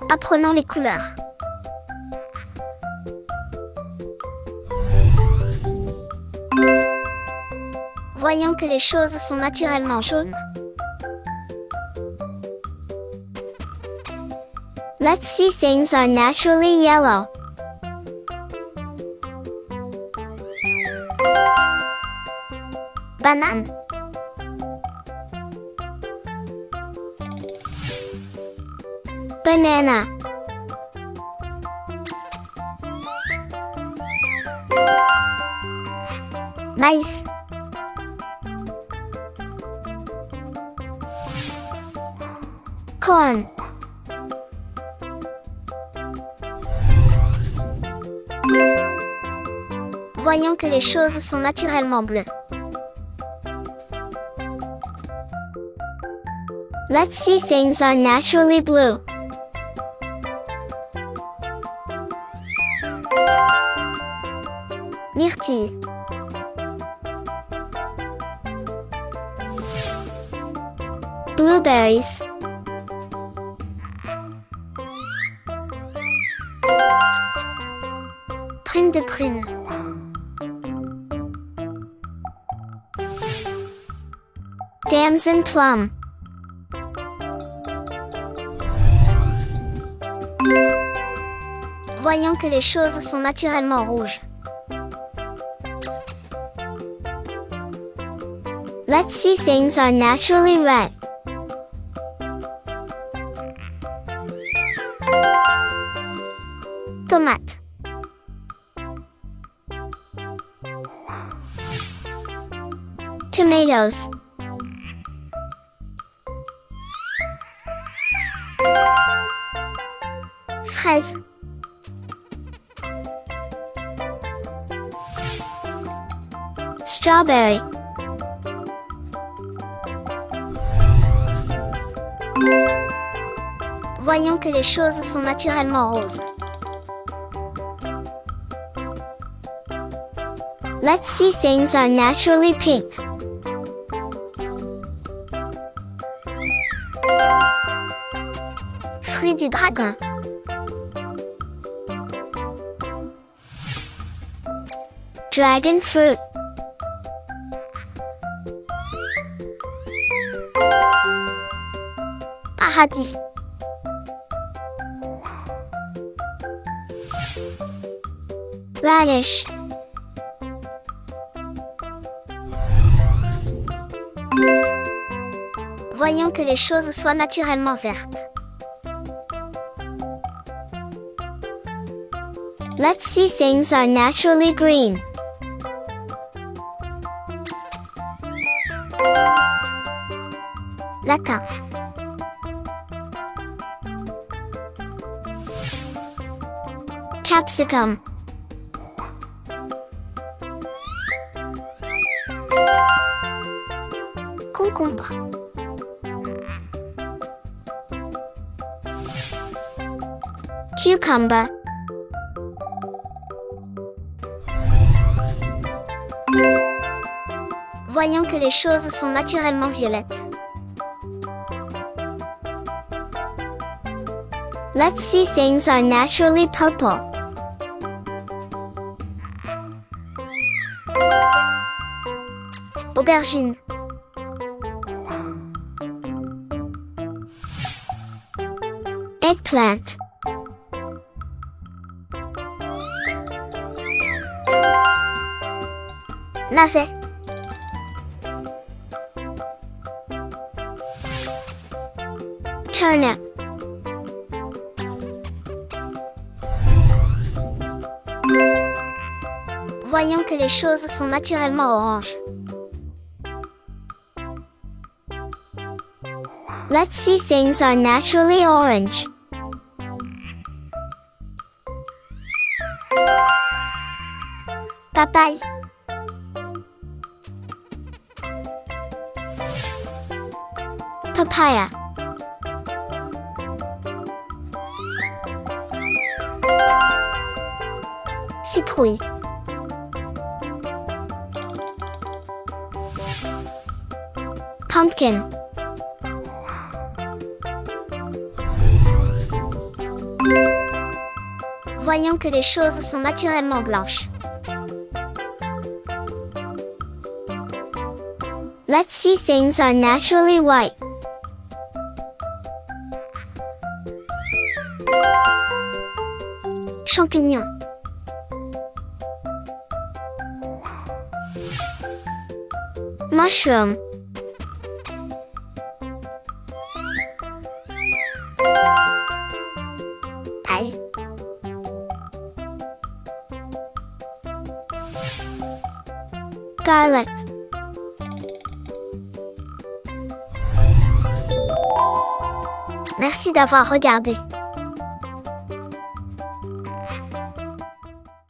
Apprenons les couleurs. Voyons que les choses sont naturellement jaunes. Let's see things are naturally yellow. Banane. Banana. Maïs. Corn. Voyons que les choses sont naturellement bleues. Let's see things are naturally blue. Myrtille. Blueberries. Prune de prune. Damson plum. Voyons que les choses sont naturellement rouges. Let's see things are naturally red. Tomate. Tomatoes. Fraise. Strawberry. Voyons que les choses sont naturellement roses. Let's see things are naturally pink. Fruit du dragon. Dragon fruit. Paradis. Radish. Voyons que les choses soient naturellement vertes. Let's see things are naturally green. Latin. Capsicum. Concombre. Cucumber. Voyons que les choses sont naturellement violettes. Let's see things are naturally purple. Aubergine. Eggplant. Navet. Turnip. Voyons que les choses sont naturellement oranges. Let's see things are naturally orange. Papaye. Papaya. Citrouille. Pumpkin. Voyons que les choses sont naturellement blanches. Let's see things are naturally white. Champignons. Mushroom. Ail. Garlic. Merci d'avoir regardé.